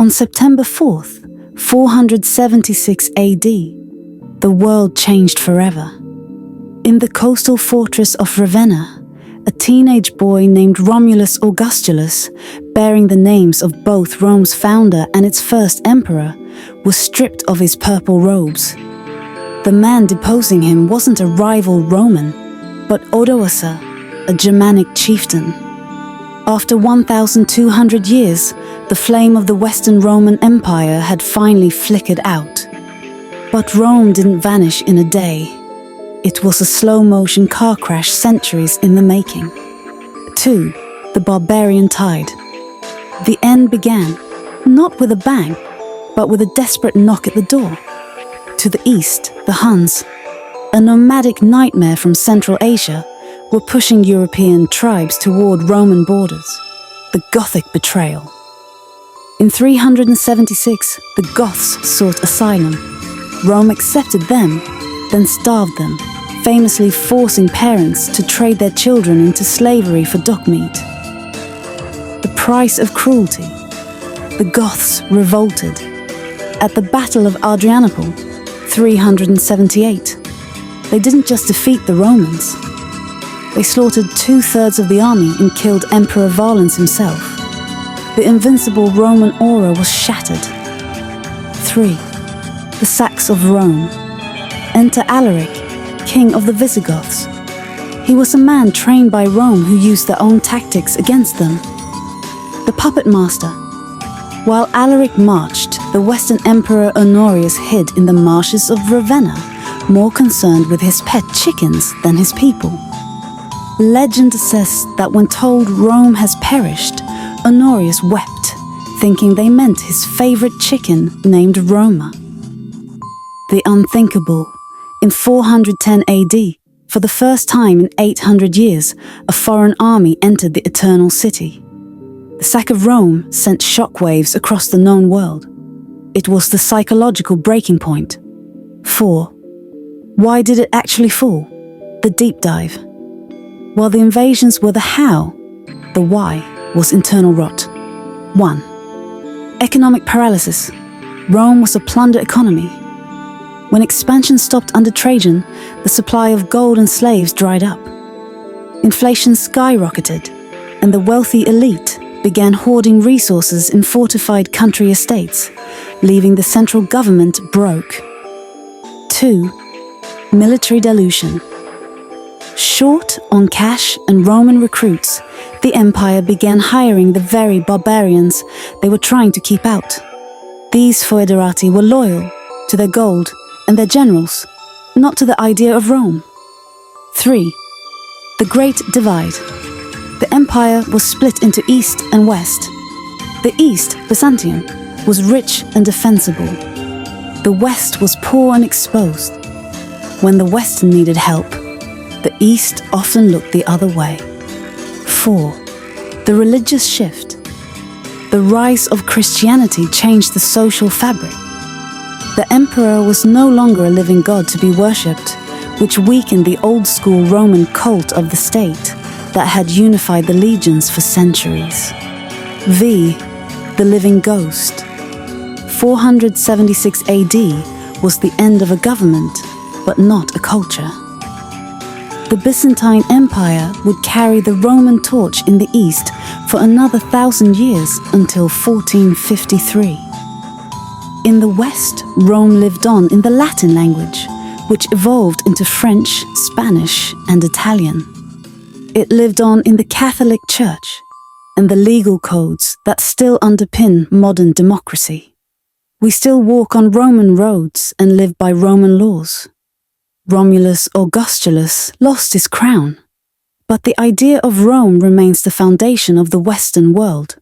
On September 4th, 476 AD, the world changed forever. In the coastal fortress of Ravenna, a teenage boy named Romulus Augustulus, bearing the names of both Rome's founder and its first emperor, was stripped of his purple robes. The man deposing him wasn't a rival Roman, but Odoacer, a Germanic chieftain. After 1,200 years, the flame of the Western Roman Empire had finally flickered out. But Rome didn't vanish in a day. It was a slow-motion car crash centuries in the making. 2. The barbarian tide. The end began, not with a bang, but with a desperate knock at the door. To the east, the Huns, a nomadic nightmare from Central Asia, were pushing European tribes toward Roman borders. The Gothic betrayal. In 376, the Goths sought asylum. Rome accepted them, then starved them, famously forcing parents to trade their children into slavery for dock meat. The price of cruelty. The Goths revolted. At the Battle of Adrianople, 378, they didn't just defeat the Romans. They slaughtered 2/3 of the army and killed Emperor Valens himself. The invincible Roman aura was shattered. 3. The sacks of Rome. Enter Alaric, king of the Visigoths. He was a man trained by Rome who used their own tactics against them. The puppet master. While Alaric marched, the Western Emperor Honorius hid in the marshes of Ravenna, more concerned with his pet chickens than his people. Legend says that when told Rome has perished, Honorius wept, thinking they meant his favorite chicken named Roma. The unthinkable. In 410 AD, for the first time in 800 years, a foreign army entered the Eternal City. The sack of Rome sent shockwaves across the known world. It was the psychological breaking point. 4. Why did it actually fall? The deep dive. While the invasions were the how, the why was internal rot. 1. Economic paralysis. Rome was a plunder economy. When expansion stopped under Trajan, the supply of gold and slaves dried up. Inflation skyrocketed, and the wealthy elite began hoarding resources in fortified country estates, leaving the central government broke. 2. Military dilution. Short on cash and Roman recruits, the empire began hiring the very barbarians they were trying to keep out. These foederati were loyal to their gold and their generals, not to the idea of Rome. 3. The Great Divide. The empire was split into East and West. The East, Byzantium, was rich and defensible. The West was poor and exposed. When the West needed help, the East often looked the other way. 4. The religious shift. The rise of Christianity changed the social fabric. The emperor was no longer a living god to be worshipped, which weakened the old-school Roman cult of the state that had unified the legions for centuries. V. The living ghost. 476 AD was the end of a government, but not a culture. The Byzantine Empire would carry the Roman torch in the East for another 1,000 years until 1453. In the West, Rome lived on in the Latin language, which evolved into French, Spanish, and Italian. It lived on in the Catholic Church and the legal codes that still underpin modern democracy. We still walk on Roman roads and live by Roman laws. Romulus Augustulus lost his crown, but the idea of Rome remains the foundation of the Western world.